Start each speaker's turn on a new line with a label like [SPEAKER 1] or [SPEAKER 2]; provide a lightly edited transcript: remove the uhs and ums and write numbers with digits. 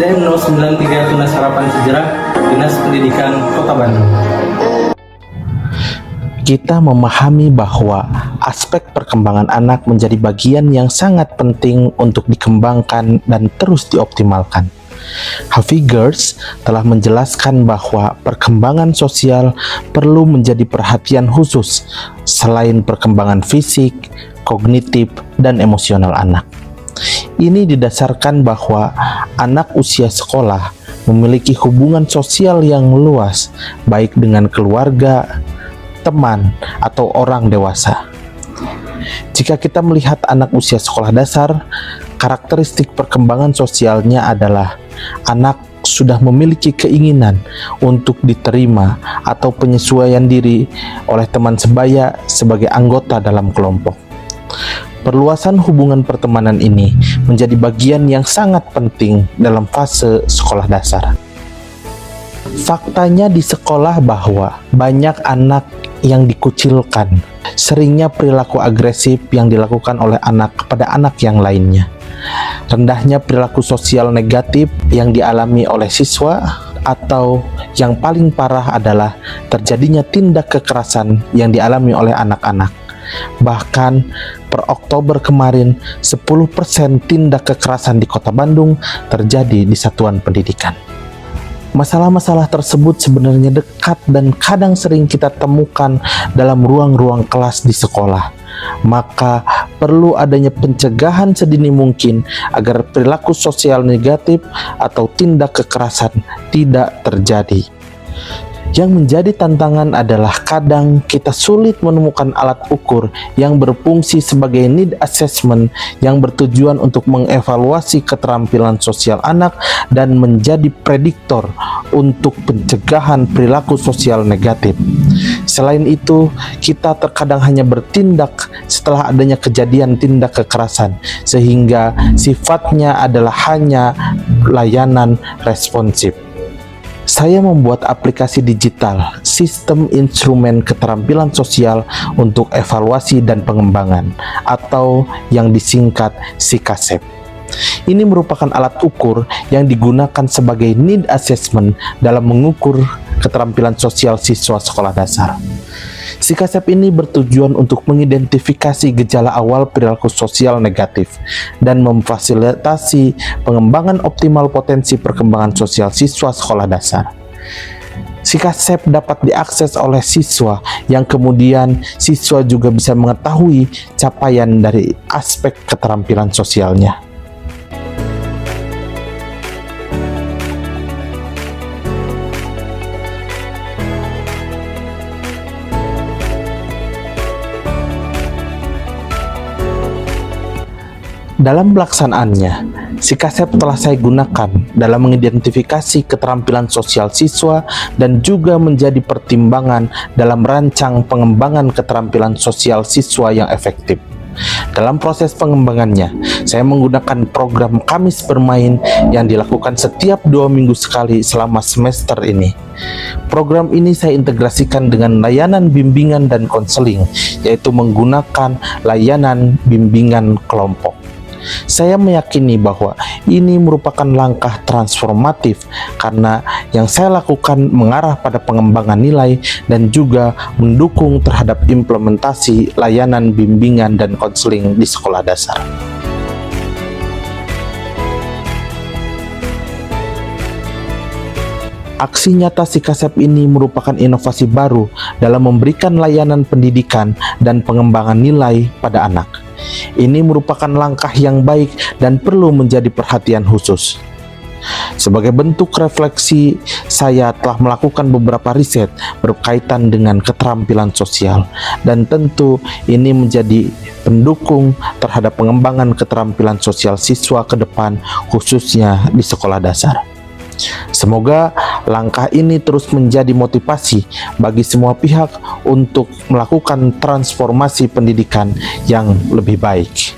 [SPEAKER 1] SDM 093 Tunas Harapan Sejarah, Dinas Pendidikan Kota Bandung.
[SPEAKER 2] Kita memahami bahwa aspek perkembangan anak menjadi bagian yang sangat penting untuk dikembangkan dan terus dioptimalkan. Havigers telah menjelaskan bahwa perkembangan sosial perlu menjadi perhatian khusus selain perkembangan fisik, kognitif, dan emosional anak. Ini didasarkan bahwa anak usia sekolah memiliki hubungan sosial yang luas, baik dengan keluarga, teman, atau orang dewasa. Jika kita melihat anak usia sekolah dasar, karakteristik perkembangan sosialnya adalah anak sudah memiliki keinginan untuk diterima atau penyesuaian diri oleh teman sebaya sebagai anggota dalam kelompok. Perluasan hubungan pertemanan ini menjadi bagian yang sangat penting dalam fase sekolah dasar. Faktanya di sekolah bahwa banyak anak yang dikucilkan, seringnya perilaku agresif yang dilakukan oleh anak kepada anak yang lainnya. Rendahnya perilaku sosial negatif yang dialami oleh siswa, atau yang paling parah adalah terjadinya tindak kekerasan yang dialami oleh anak-anak. Bahkan per Oktober kemarin 10% tindak kekerasan di Kota Bandung terjadi di satuan pendidikan. Masalah-masalah tersebut sebenarnya dekat dan kadang sering kita temukan dalam ruang-ruang kelas di sekolah. Maka perlu adanya pencegahan sedini mungkin agar perilaku sosial negatif atau tindak kekerasan tidak terjadi. Yang menjadi tantangan adalah kadang kita sulit menemukan alat ukur yang berfungsi sebagai need assessment yang bertujuan untuk mengevaluasi keterampilan sosial anak dan menjadi prediktor untuk pencegahan perilaku sosial negatif. Selain itu, kita terkadang hanya bertindak setelah adanya kejadian tindak kekerasan, sehingga sifatnya adalah hanya layanan responsif. Saya membuat aplikasi digital, sistem instrumen keterampilan sosial untuk evaluasi dan pengembangan, atau yang disingkat SIKASEP. Ini merupakan alat ukur yang digunakan sebagai need assessment dalam mengukur keterampilan sosial siswa sekolah dasar. SIKASEP ini bertujuan untuk mengidentifikasi gejala awal perilaku sosial negatif dan memfasilitasi pengembangan optimal potensi perkembangan sosial siswa sekolah dasar. SIKASEP dapat diakses oleh siswa yang kemudian siswa juga bisa mengetahui capaian dari aspek keterampilan sosialnya. Dalam pelaksanaannya, SIKASEP telah saya gunakan dalam mengidentifikasi keterampilan sosial siswa dan juga menjadi pertimbangan dalam rancang pengembangan keterampilan sosial siswa yang efektif. Dalam proses pengembangannya, saya menggunakan program Kamis Bermain yang dilakukan setiap 2 minggu sekali selama semester ini. Program ini saya integrasikan dengan layanan bimbingan dan konseling, yaitu menggunakan layanan bimbingan kelompok. Saya meyakini bahwa ini merupakan langkah transformatif karena yang saya lakukan mengarah pada pengembangan nilai dan juga mendukung terhadap implementasi layanan bimbingan dan konseling di sekolah dasar. Aksi nyata SIKASEP ini merupakan inovasi baru dalam memberikan layanan pendidikan dan pengembangan nilai pada anak. Ini merupakan langkah yang baik dan perlu menjadi perhatian khusus. Sebagai bentuk refleksi, saya telah melakukan beberapa riset berkaitan dengan keterampilan sosial, dan tentu ini menjadi pendukung terhadap pengembangan keterampilan sosial siswa ke depan, khususnya di sekolah dasar. Semoga langkah ini terus menjadi motivasi bagi semua pihak untuk melakukan transformasi pendidikan yang lebih baik.